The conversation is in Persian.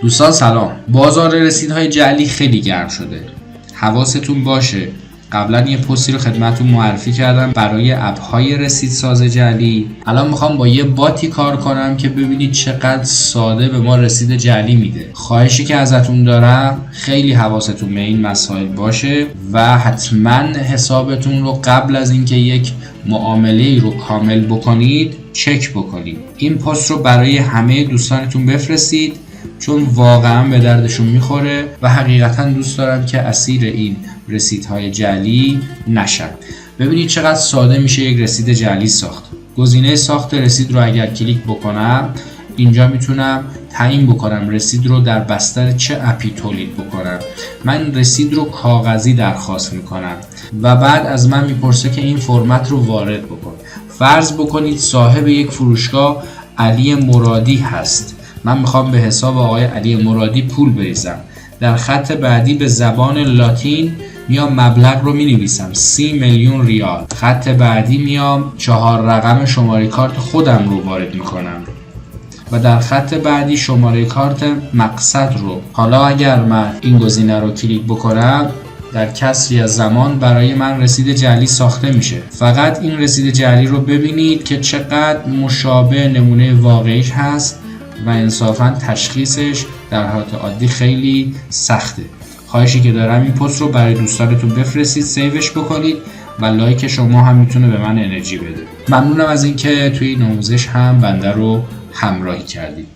دوستان سلام. بازار رسیدهای جعلی خیلی گرم شده. حواستون باشه. قبلا یه پستی رو خدمتتون معرفی کردم برای اپ‌های رسیدساز جعلی. الان میخوام با یه باتی کار کنم که ببینید چقدر ساده به ما رسید جعلی میده. خواهشی که ازتون دارم خیلی حواستون به این مسائل باشه و حتما حسابتون رو قبل از اینکه یک معامله رو کامل بکنید چک بکنید. این پست رو برای همه دوستانتون بفرستید چون واقعا به دردشون میخوره و حقیقتا دوست دارم که اسیر این رسیدهای جعلی نشن. ببینید چقدر ساده میشه یک رسید جعلی ساخت. گزینه ساخت رسید رو اگر کلیک بکنم اینجا میتونم تعیین بکنم رسید رو در بستر چه اپی تولید بکنم. من رسید رو کاغذی درخواست میکنم و بعد از من میپرسه که این فرمت رو وارد بکن. فرض بکنید صاحب یک فروشگاه علی مرادی هست. من میخوام به حساب آقای علی مرادی پول بریزم. در خط بعدی به زبان لاتین میام مبلغ رو مینویسم 30 میلیون ریال. خط بعدی میام 4 رقم شماره کارت خودم رو وارد میکنم و در خط بعدی شماره کارت مقصد رو. حالا اگر من این گزینه رو کلیک بکنم در کسری از زمان برای من رسید جعلی ساخته میشه. فقط این رسید جعلی رو ببینید که چقدر مشابه نمونه واقعیش هست و انصافا تشخیصش در حالت عادی خیلی سخته. خواهشی که دارم این پست رو برای دوستانتون بفرستید، سیوش بکنید و لایک شما هم میتونه به من انرژی بده. ممنونم از اینکه توی این آموزش هم بنده رو همراهی کردید.